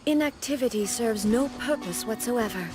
inactivity serves no purpose whatsoever.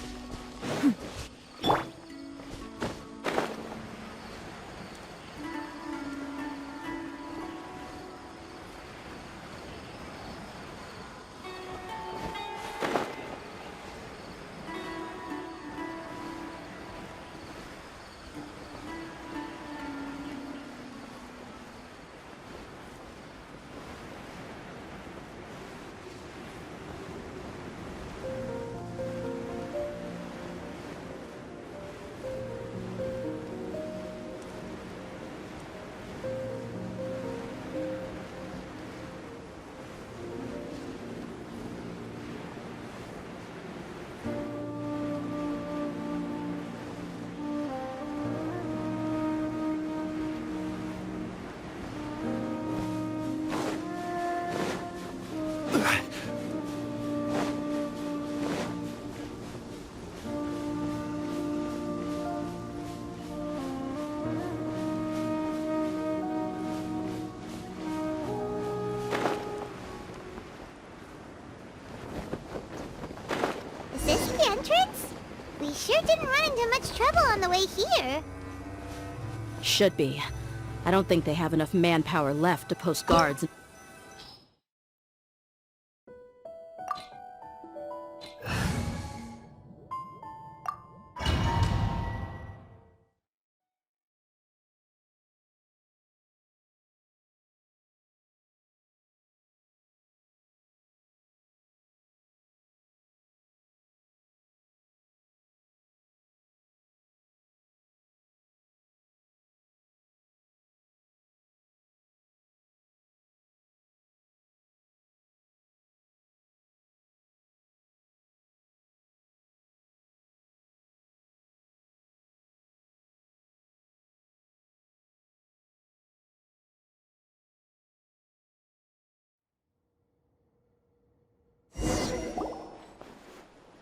We sure didn't run into much trouble on the way here. Should be. I don't think they have enough manpower left to post guards.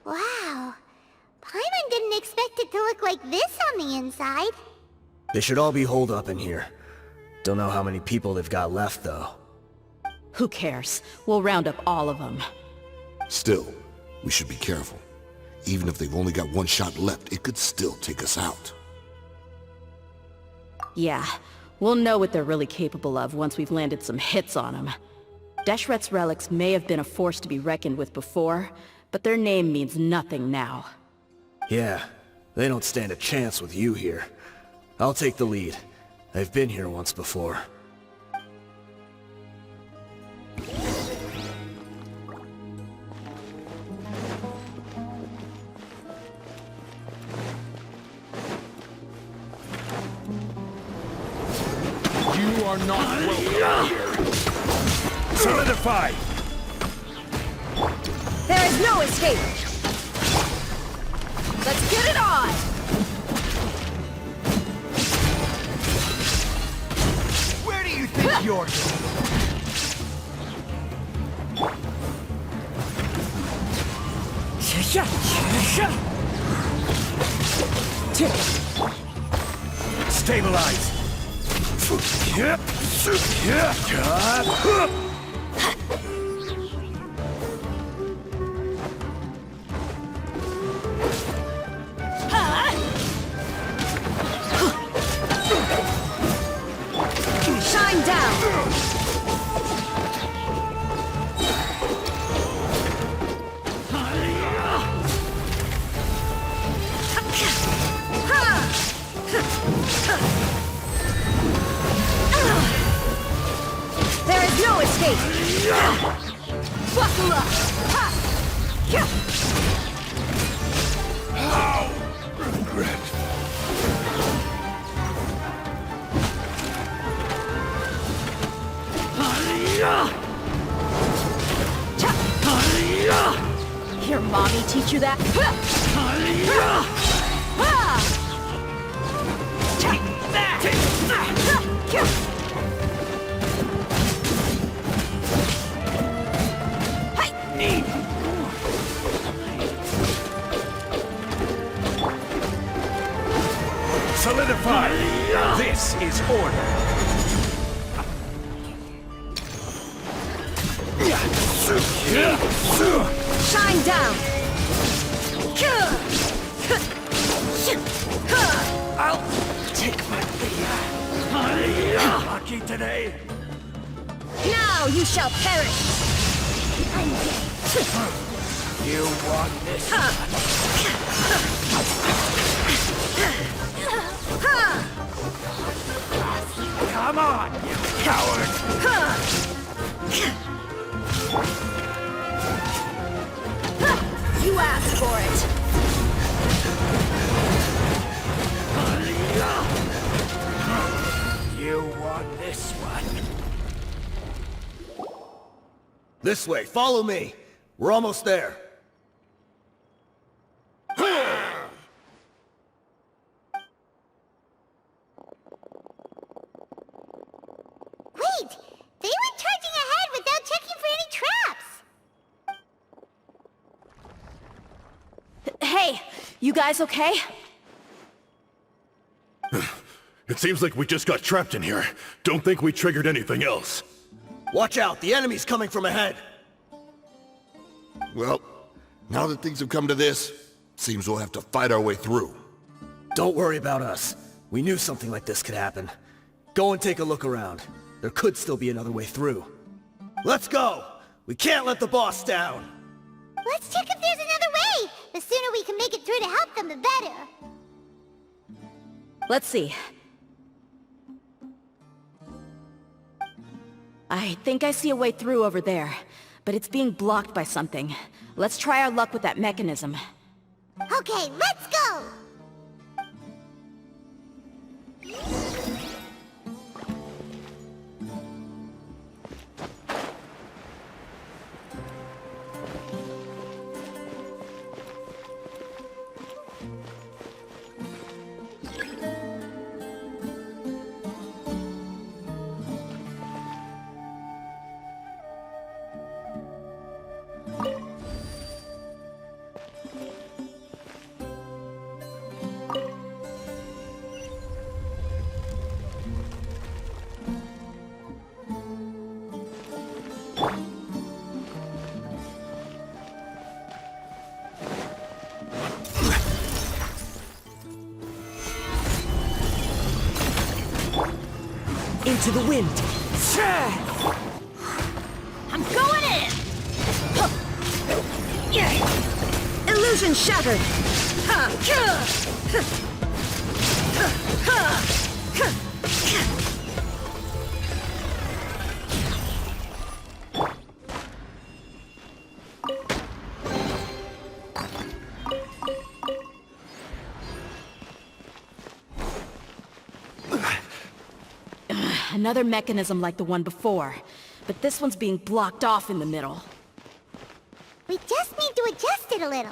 Wow. Paimon didn't expect it to look like this on the inside. They should all be holed up in here. Don't know how many people they've got left, though. Who cares? We'll round up all of them. Still, we should be careful. Even if they've only got one shot left, it could still take us out. Yeah, we'll know what they're really capable of once we've landed some hits on them. Deshret's relics may have been a force to be reckoned with before, but their name means nothing now. Yeah, they don't stand a chance with you here. I'll take the lead. I've been here once before. You are not welcome here. Solidify! There is no escape! Let's get it on! Where do you think you're going? Stabilize! Shine down! There is no escape! Buckle up! Regret. Your mommy teach you that? Solidify! This is order! shine down! I'll take my lead. Lucky today. Now you shall perish! You want this? Come on, you coward! You asked for it! You want this one? This way, follow me. We're almost there. Wait! They were charging ahead without checking for any traps! Hey, you guys okay? It seems like we just got trapped in here. Don't think we triggered anything else. Watch out, the enemy's coming from ahead. Well, now that things have come to this, seems we'll have to fight our way through. Don't worry about us. We knew something like this could happen. Go and take a look around. There could still be another way through. Let's go! We can't let the boss down! Let's check if there's another way! The sooner we can make it through to help them, the better! Let's see. I think I see a way through over there, but it's being blocked by something. Let's try our luck with that mechanism. Okay, let's go! Into the wind! I'm going in! Illusion shattered! Another mechanism like the one before, but this one's being blocked off in the middle. We just need to adjust it a little.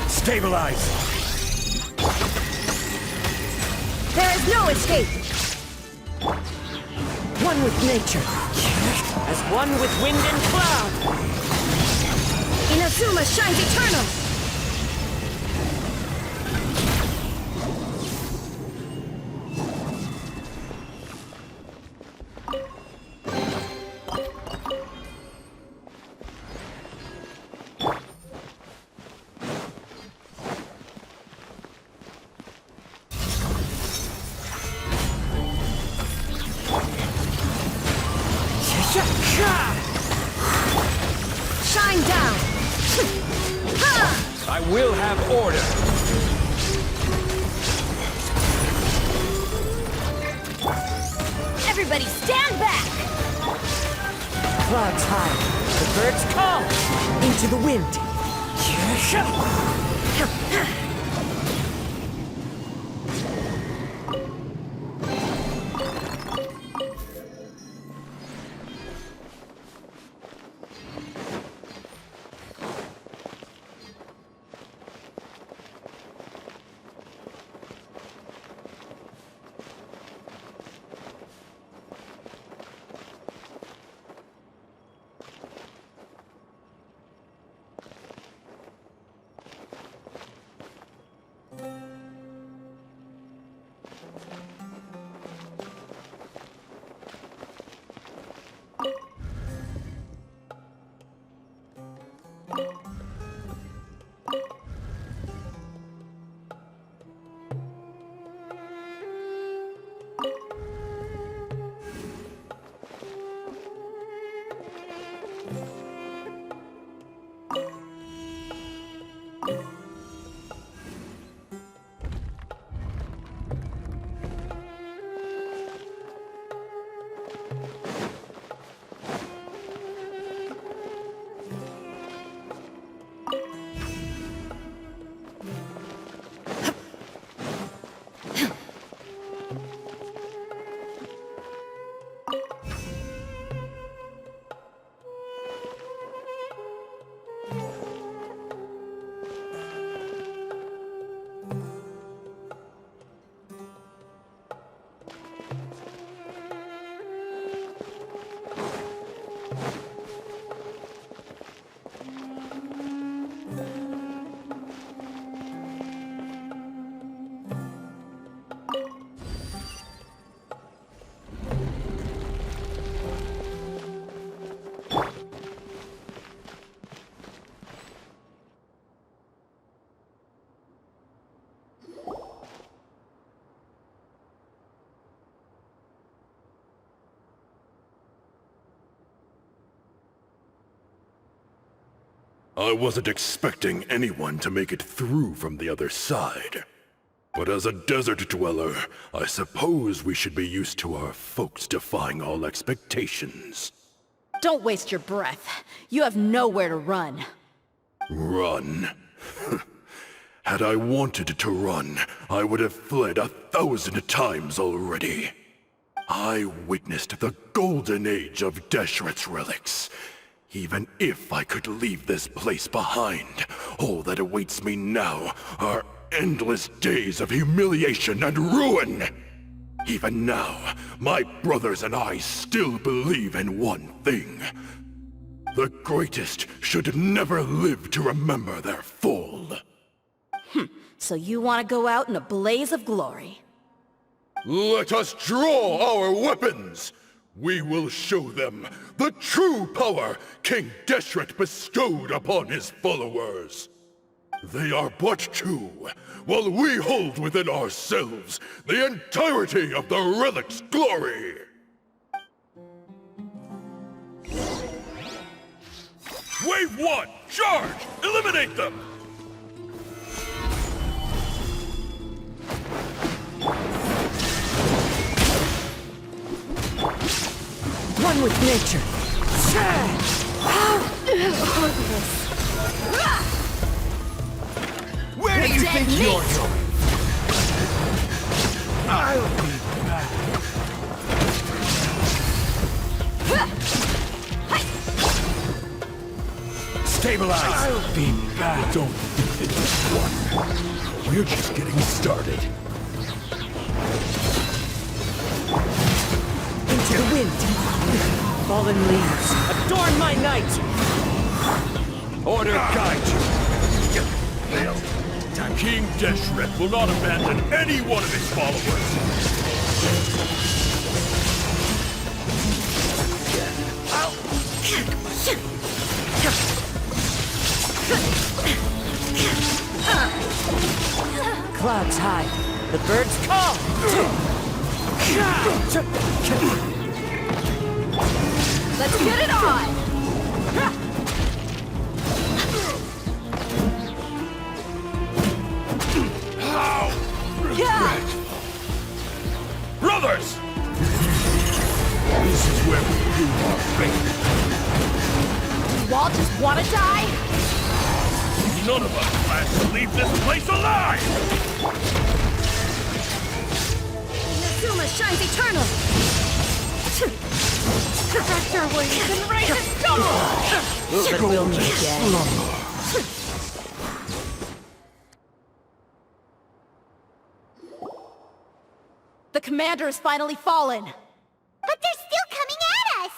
Stabilize! There is no escape! One with nature, as one with wind and cloud. Inazuma shines eternal! I will have order. Everybody stand back! Clouds high, the birds call! Into the wind! I wasn't expecting anyone to make it through from the other side. But as a desert dweller, I suppose we should be used to our folks defying all expectations. Don't waste your breath. You have nowhere to run. Run? Had I wanted to run, I would have fled 1,000 times already. I witnessed the golden age of Deshret's relics. Even if I could leave this place behind, all that awaits me now are endless days of humiliation and ruin! Even now, my brothers and I still believe in one thing. The greatest should never live to remember their fall. So you want to go out in a blaze of glory? Let us draw our weapons! We will show them the true power King Deshret bestowed upon his followers. They are but two, while we hold within ourselves the entirety of the Relic's glory! Wave 1! Charge! Eliminate them! One with nature! Where do you think you're going? I'll be back. Stabilize! I'll be back. Don't think this one. We're just getting started. Into the wind! Fallen leaves, adorn my night! Order guide you. Failed. King Deshret will not abandon any one of his followers. Clouds high, the birds call! Let's get it on! yours! This is where we prove our faith. You all just wanna die? None of us plans to leave this place alive! Inazuma shines eternal! Perfector where you can raise a stone! But we'll meet again. The commander has finally fallen! But they're still coming at us!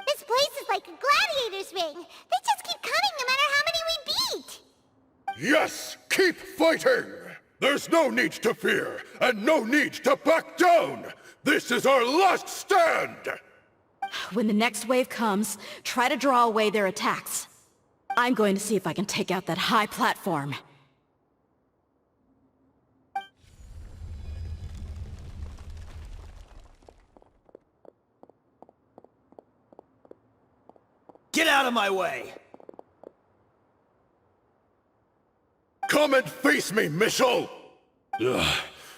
This place is like a gladiator's ring. They just keep coming no matter how many we beat! Yes, keep fighting! There's no need to fear, and no need to back down! This is our last stand! When the next wave comes, try to draw away their attacks. I'm going to see if I can take out that high platform. Get out of my way! Come and face me, Michel! Ugh,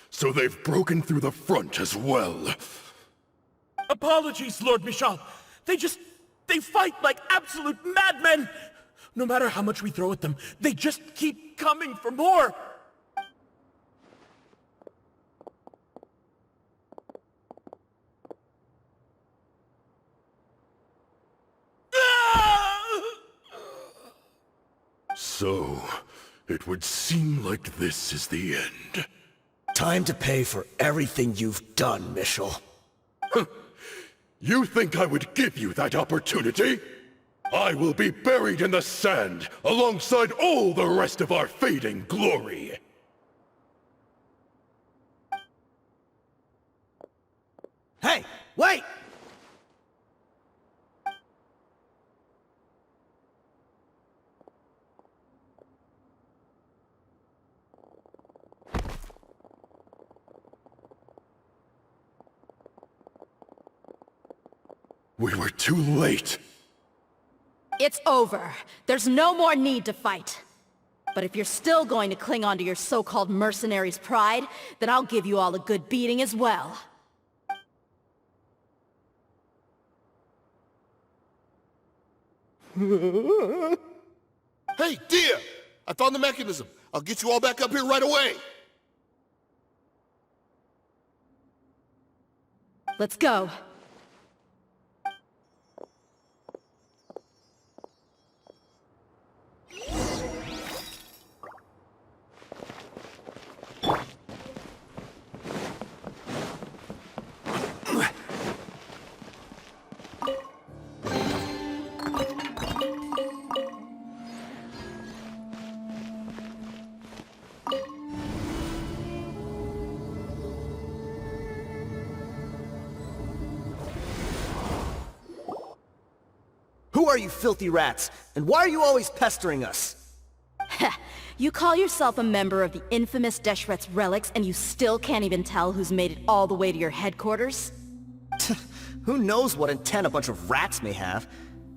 so they've broken through the front as well. Apologies, Lord Michel. They fight like absolute madmen! No matter how much we throw at them, they just keep coming for more! So, it would seem like this is the end. Time to pay for everything you've done, Michel. You think I would give you that opportunity? I will be buried in the sand, alongside all the rest of our fading glory. Hey, wait! We were too late. It's over. There's no more need to fight. But if you're still going to cling on to your so-called mercenary's pride, then I'll give you all a good beating as well. Hey, Dehya! I found the mechanism. I'll get you all back up here right away. Let's go. Who are you filthy rats? And why are you always pestering us? You call yourself a member of the infamous Deshret's Relics, and you still can't even tell who's made it all the way to your headquarters? Who knows what intent a bunch of rats may have?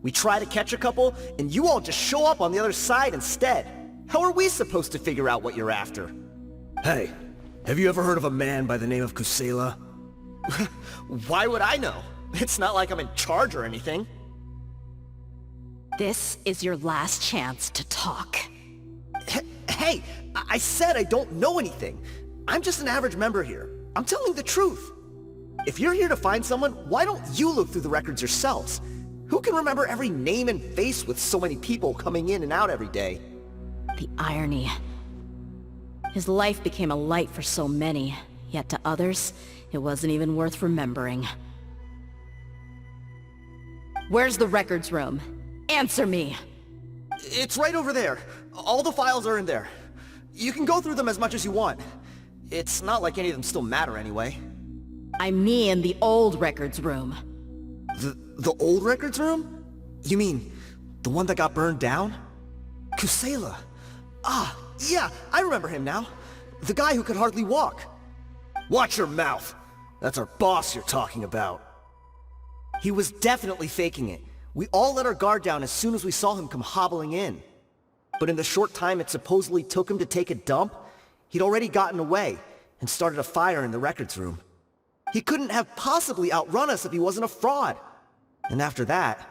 We try to catch a couple, and you all just show up on the other side instead. How are we supposed to figure out what you're after? Hey, have you ever heard of a man by the name of Kusela? Why would I know? It's not like I'm in charge or anything. This is your last chance to talk. Hey, I said I don't know anything. I'm just an average member here. I'm telling the truth. If you're here to find someone, why don't you look through the records yourselves? Who can remember every name and face with so many people coming in and out every day? The irony. His life became a light for so many, yet to others, it wasn't even worth remembering. Where's the records room? Answer me! It's right over there. All the files are in there. You can go through them as much as you want. It's not like any of them still matter anyway. I mean the old records room. The old records room? You mean, the one that got burned down? Kusela. Ah, yeah, I remember him now. The guy who could hardly walk. Watch your mouth. That's our boss you're talking about. He was definitely faking it. We all let our guard down as soon as we saw him come hobbling in. But in the short time it supposedly took him to take a dump, he'd already gotten away, and started a fire in the records room. He couldn't have possibly outrun us if he wasn't a fraud. And after that,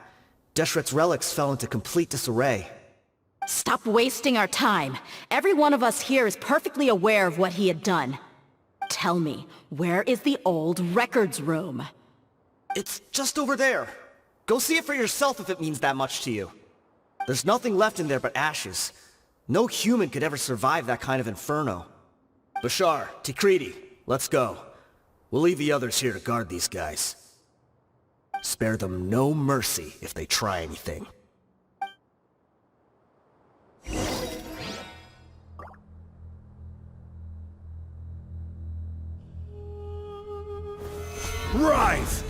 Deshret's relics fell into complete disarray. Stop wasting our time. Every one of us here is perfectly aware of what he had done. Tell me, where is the old records room? It's just over there. Go see it for yourself if it means that much to you. There's nothing left in there but ashes. No human could ever survive that kind of inferno. Bashar, Tikriti, let's go. We'll leave the others here to guard these guys. Spare them no mercy if they try anything. Rise!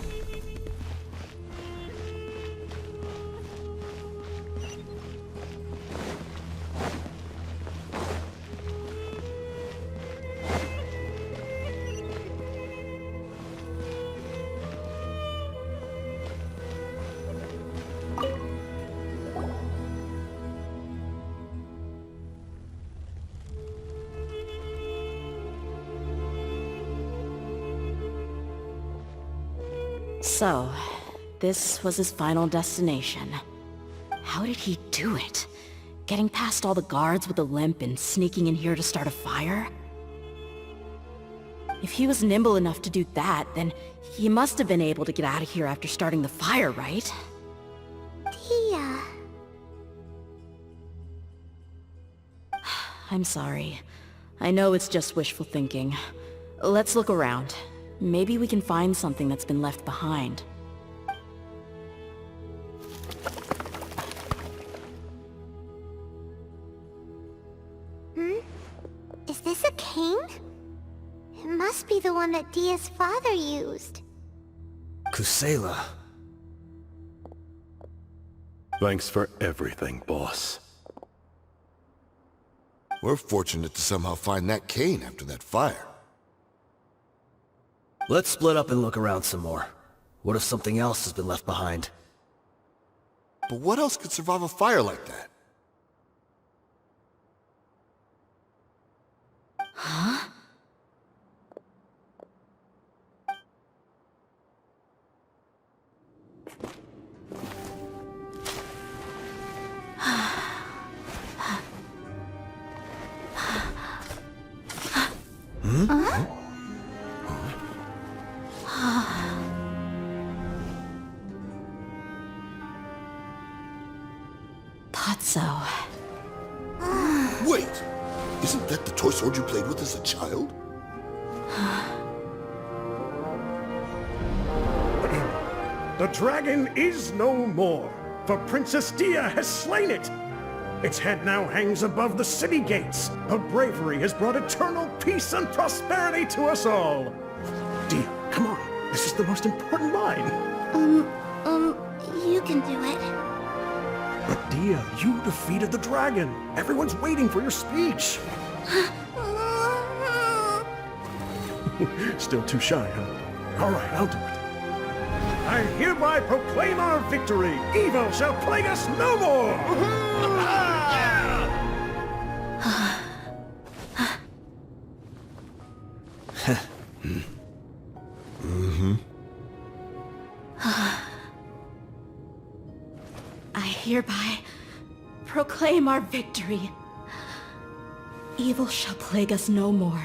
So, this was his final destination. How did he do it? Getting past all the guards with a limp and sneaking in here to start a fire? If he was nimble enough to do that, then he must have been able to get out of here after starting the fire, right? Dehya. I'm sorry. I know it's just wishful thinking. Let's look around. Maybe we can find something that's been left behind. Is this a cane? It must be the one that Dehya's father used. Khusayla. Thanks for everything, boss. We're fortunate to somehow find that cane after that fire. Let's split up and look around some more. What if something else has been left behind? But what else could survive a fire like that? Huh? Wait! Isn't that the toy sword you played with as a child? The dragon is no more, for Princess Dehya has slain it. Its head now hangs above the city gates. Her bravery has brought eternal peace and prosperity to us all. Dehya, come on. This is the most important line. You can do it. But Dehya, you defeated the dragon. Everyone's waiting for your speech. Still too shy, huh? All right, I'll do it. I hereby proclaim our victory. Evil shall plague us no more. I hereby proclaim our victory. Evil shall plague us no more.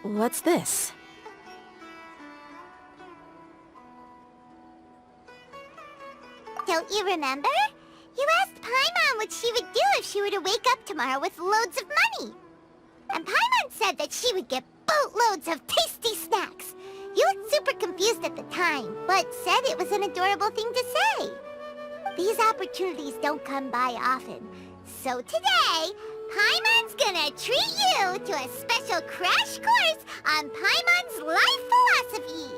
What's this? Don't you remember? You asked Paimon what she would do if she were to wake up tomorrow with loads of money. And Paimon said that she would get boatloads of tasty snacks. You looked super confused at the time, but said it was an adorable thing to say. These opportunities don't come by often. So today, Paimon's gonna treat you to a special crash course on Paimon's life philosophy.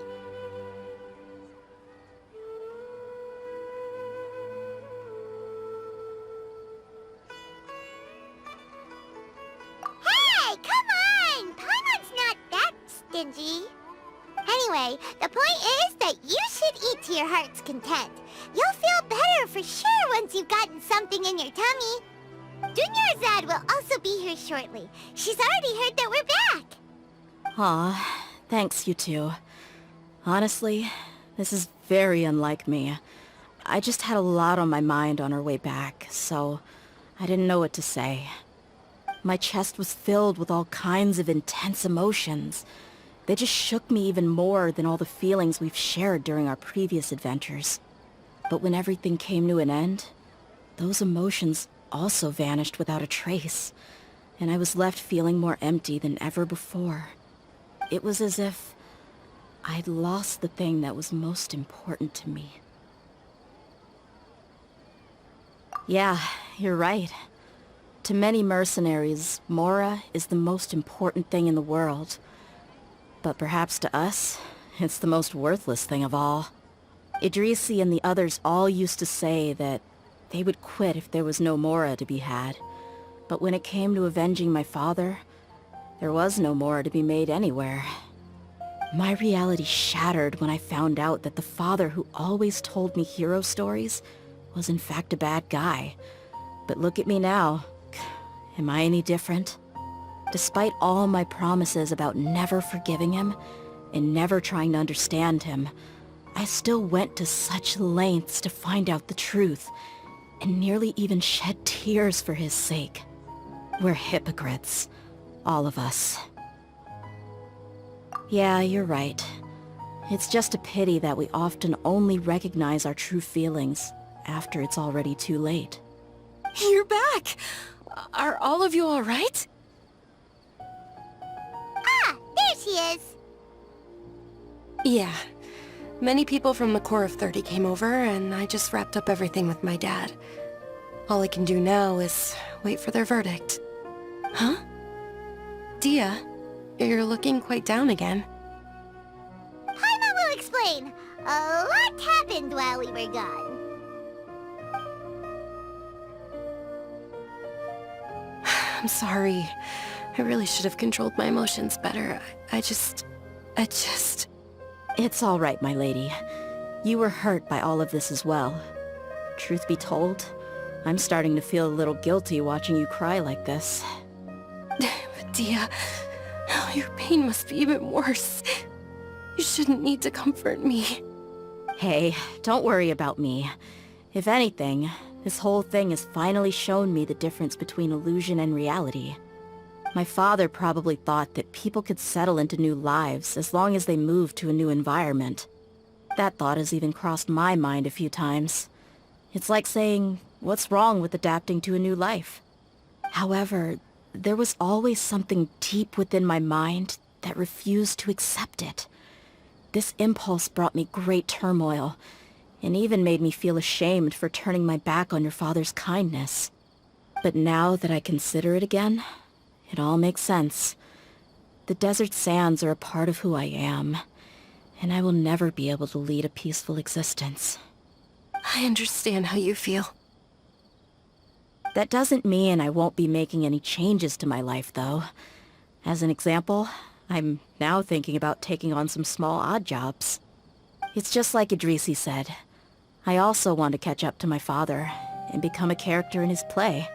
Hey, come on! Paimon's not that stingy. Anyway, the point is that you should eat to your heart's content. You'll feel better for sure once you've gotten something in your tummy. Junior Azad will also be here shortly. She's already heard that we're back. Aw, thanks you two. Honestly, this is very unlike me. I just had a lot on my mind on our way back, so I didn't know what to say. My chest was filled with all kinds of intense emotions. They just shook me even more than all the feelings we've shared during our previous adventures. But when everything came to an end, those emotions also vanished without a trace, and I was left feeling more empty than ever before. It was as if I'd lost the thing that was most important to me. Yeah, you're right. To many mercenaries, Mora is the most important thing in the world. But perhaps to us, it's the most worthless thing of all. Idrisi and the others all used to say that they would quit if there was no Mora to be had. But when it came to avenging my father, there was no Mora to be made anywhere. My reality shattered when I found out that the father who always told me hero stories was in fact a bad guy. But look at me now. Am I any different? Despite all my promises about never forgiving him and never trying to understand him, I still went to such lengths to find out the truth, and nearly even shed tears for his sake. We're hypocrites, all of us. Yeah, you're right. It's just a pity that we often only recognize our true feelings after it's already too late. You're back! Are all of you alright? Ah, there she is. Yeah. Many people from the Corps of 30 came over, and I just wrapped up everything with my dad. All I can do now is wait for their verdict. Huh? Dehya, you're looking quite down again. Paimon will explain. A lot happened while we were gone. I'm sorry. I really should have controlled my emotions better. I just... It's all right, my lady. You were hurt by all of this as well. Truth be told, I'm starting to feel a little guilty watching you cry like this. Dehya, your pain must be even worse. You shouldn't need to comfort me. Hey, don't worry about me. If anything, this whole thing has finally shown me the difference between illusion and reality. My father probably thought that people could settle into new lives as long as they moved to a new environment. That thought has even crossed my mind a few times. It's like saying, what's wrong with adapting to a new life? However, there was always something deep within my mind that refused to accept it. This impulse brought me great turmoil, and even made me feel ashamed for turning my back on your father's kindness. But now that I consider it again, it all makes sense. The desert sands are a part of who I am, and I will never be able to lead a peaceful existence. I understand how you feel. That doesn't mean I won't be making any changes to my life, though. As an example, I'm now thinking about taking on some small odd jobs. It's just like Idrisi said. I also want to catch up to my father and become a character in his play.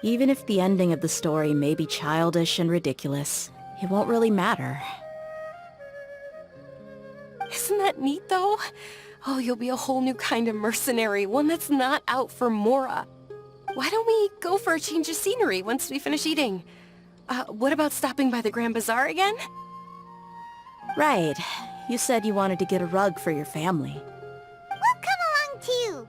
Even if the ending of the story may be childish and ridiculous, it won't really matter. Isn't that neat, though? Oh, you'll be a whole new kind of mercenary, one that's not out for Mora. Why don't we go for a change of scenery once we finish eating? What about stopping by the Grand Bazaar again? Right. You said you wanted to get a rug for your family. We'll come along too.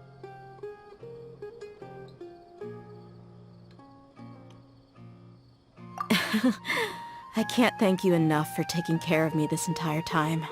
I can't thank you enough for taking care of me this entire time.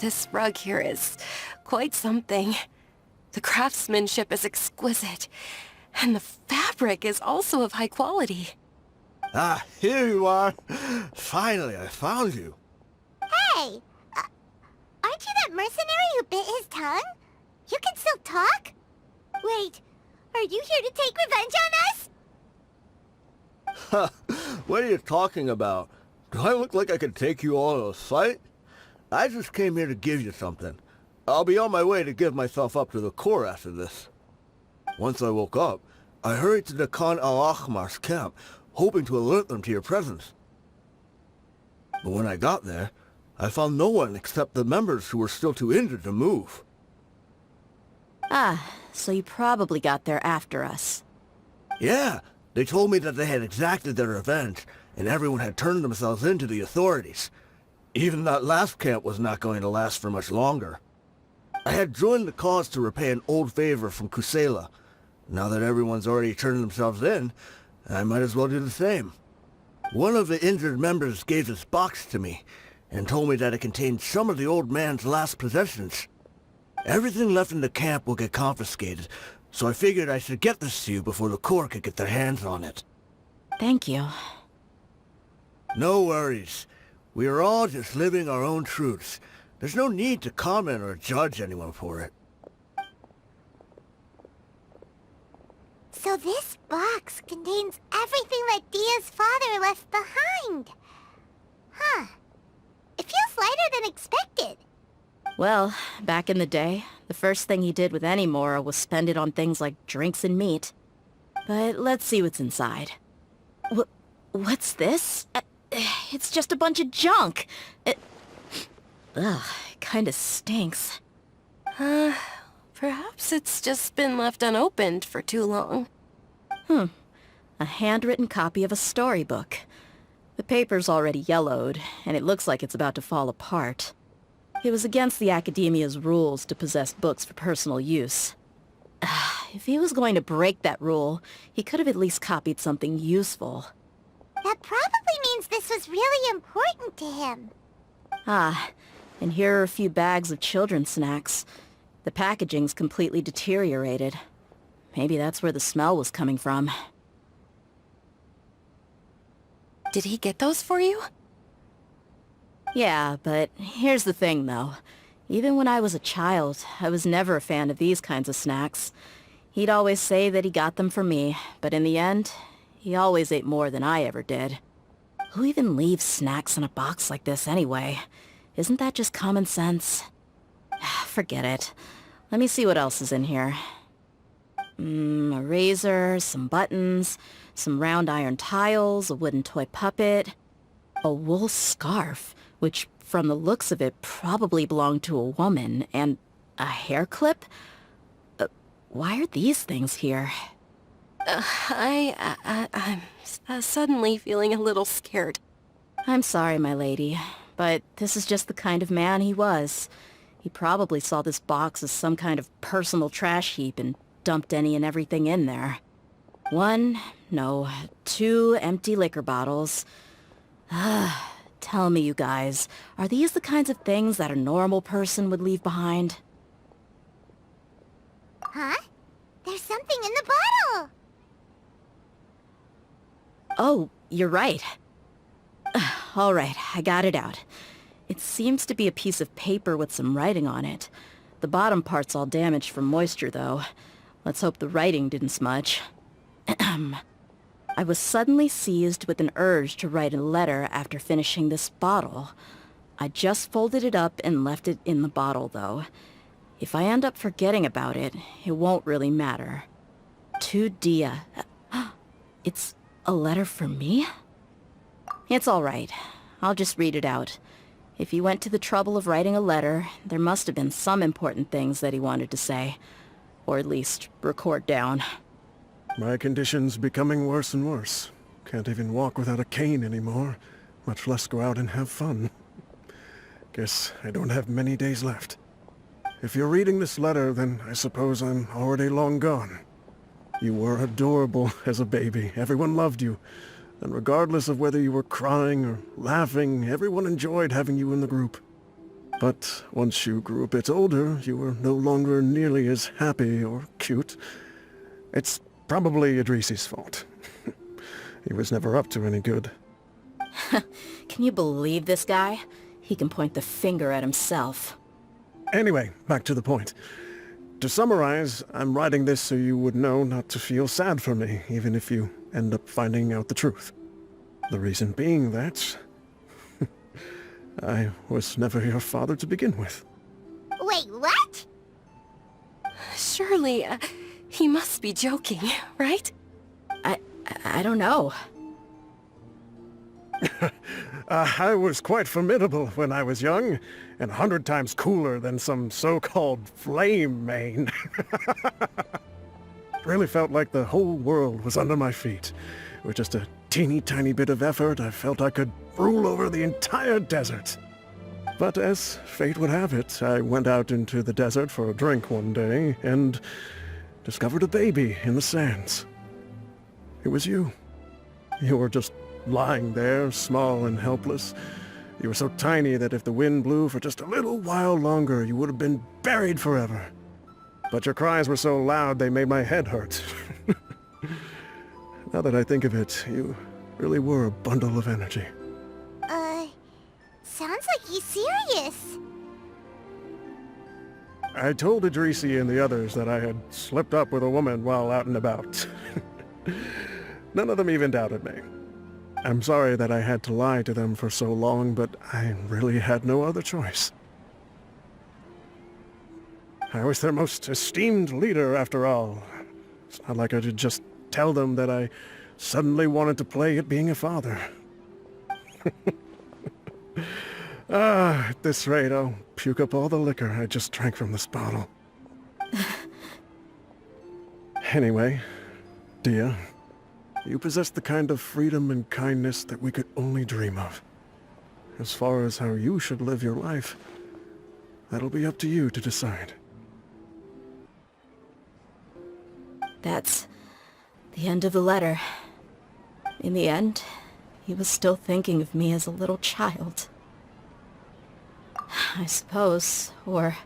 This rug here is quite something. The craftsmanship is exquisite, and the fabric is also of high quality. Ah, here you are. Finally, I found you. Hey! Aren't you that mercenary who bit his tongue? You can still talk? Wait, are you here to take revenge on us? What are you talking about? Do I look like I could take you all in a fight? I just came here to give you something. I'll be on my way to give myself up to the Corps after this. Once I woke up, I hurried to the Khan al-Ahmar's camp, hoping to alert them to your presence. But when I got there, I found no one except the members who were still too injured to move. Ah, so you probably got there after us. Yeah, they told me that they had exacted their revenge, and everyone had turned themselves in to the authorities. Even that last camp was not going to last for much longer. I had joined the cause to repay an old favor from Kusela. Now that everyone's already turned themselves in, I might as well do the same. One of the injured members gave this box to me, and told me that it contained some of the old man's last possessions. Everything left in the camp will get confiscated, so I figured I should get this to you before the Corps could get their hands on it. Thank you. No worries. We are all just living our own truths. There's no need to comment or judge anyone for it. So this box contains everything that Dehya's father left behind. Huh. It feels lighter than expected. Well, back in the day, the first thing he did with any Mora was spend it on things like drinks and meat. But let's see what's inside. What's this? It's just a bunch of junk. It kinda stinks. Perhaps it's just been left unopened for too long. A handwritten copy of a storybook. The paper's already yellowed, and it looks like it's about to fall apart. It was against the Academia's rules to possess books for personal use. If he was going to break that rule, he could have at least copied something useful. That probably means this was really important to him. Ah, and here are a few bags of children's snacks. The packaging's completely deteriorated. Maybe that's where the smell was coming from. Did he get those for you? Yeah, but here's the thing, though. Even when I was a child, I was never a fan of these kinds of snacks. He'd always say that he got them for me, but in the end, he always ate more than I ever did. Who even leaves snacks in a box like this anyway? Isn't that just common sense? Forget it. Let me see what else is in here. A razor, some buttons, some round iron tiles, a wooden toy puppet, a wool scarf, which from the looks of it probably belonged to a woman, and a hair clip? Why are these things here? I'm suddenly feeling a little scared. I'm sorry, my lady, but this is just the kind of man he was. He probably saw this box as some kind of personal trash heap and dumped any and everything in there. 2 empty liquor bottles. Tell me, you guys, are these the kinds of things that a normal person would leave behind? Huh? There's something in the bottle! Oh, you're right. All right, I got it out. It seems to be a piece of paper with some writing on it. The bottom part's all damaged from moisture, though. Let's hope the writing didn't smudge. I was suddenly seized with an urge to write a letter after finishing this bottle. I just folded it up and left it in the bottle, though. If I end up forgetting about it, it won't really matter. To Dehya. It's a letter for me? It's all right. I'll just read it out. If he went to the trouble of writing a letter, there must have been some important things that he wanted to say. Or at least record down. My condition's becoming worse and worse. Can't even walk without a cane anymore, much less go out and have fun. Guess I don't have many days left. If you're reading this letter, then I suppose I'm already long gone. You were adorable as a baby. Everyone loved you. And regardless of whether you were crying or laughing, everyone enjoyed having you in the group. But once you grew a bit older, you were no longer nearly as happy or cute. It's probably Idrisi's fault. He was never up to any good. Can you believe this guy? He can point the finger at himself. Anyway, back to the point. To summarize, I'm writing this so you would know not to feel sad for me, even if you end up finding out the truth. The reason being that I was never your father to begin with. Wait, what? Surely, he must be joking, right? I don't know. I was quite formidable when I was young, and 100 times cooler than some so-called flame main. Really felt like the whole world was under my feet. With just a teeny tiny bit of effort, I felt I could rule over the entire desert. But as fate would have it, I went out into the desert for a drink one day, and discovered a baby in the sands. It was you. You were just lying there, small and helpless. You were so tiny that if the wind blew for just a little while longer, you would have been buried forever. But your cries were so loud they made my head hurt. Now that I think of it, you really were a bundle of energy. Sounds like he's serious. I told Idrisi and the others that I had slipped up with a woman while out and about. None of them even doubted me. I'm sorry that I had to lie to them for so long, but I really had no other choice. I was their most esteemed leader, after all. It's not like I could just tell them that I suddenly wanted to play at being a father. At this rate, I'll puke up all the liquor I just drank from this bottle. Anyway, Dehya, you possess the kind of freedom and kindness that we could only dream of. As far as how you should live your life, that'll be up to you to decide. That's the end of the letter. In the end, he was still thinking of me as a little child. I suppose, or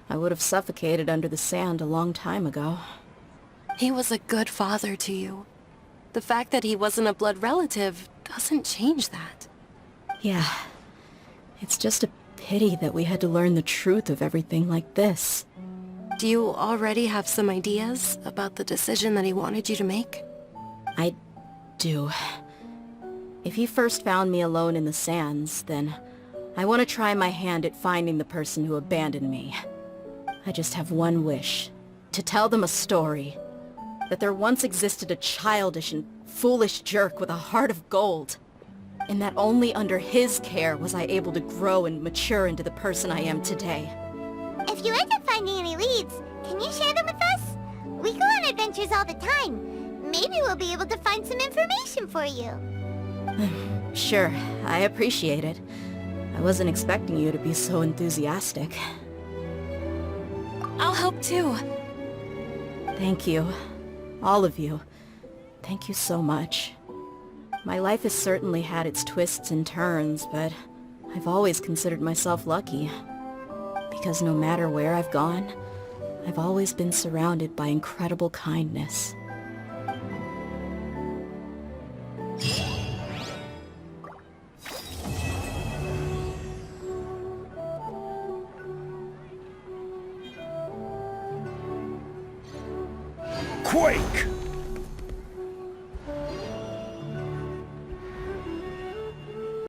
I would have suffocated under the sand a long time ago. He was a good father to you. The fact that he wasn't a blood relative doesn't change that. Yeah. It's just a pity that we had to learn the truth of everything like this. Do you already have some ideas about the decision that he wanted you to make? I do. If he first found me alone in the sands, then I want to try my hand at finding the person who abandoned me. I just have one wish. To tell them a story. That there once existed a childish and foolish jerk with a heart of gold. And that only under his care was I able to grow and mature into the person I am today. If you end up finding any leads, can you share them with us? We go on adventures all the time. Maybe we'll be able to find some information for you. Sure, I appreciate it. I wasn't expecting you to be so enthusiastic. I'll help too. Thank you. All of you. Thank you so much. My life has certainly had its twists and turns, but I've always considered myself lucky. Because no matter where I've gone, I've always been surrounded by incredible kindness. quake!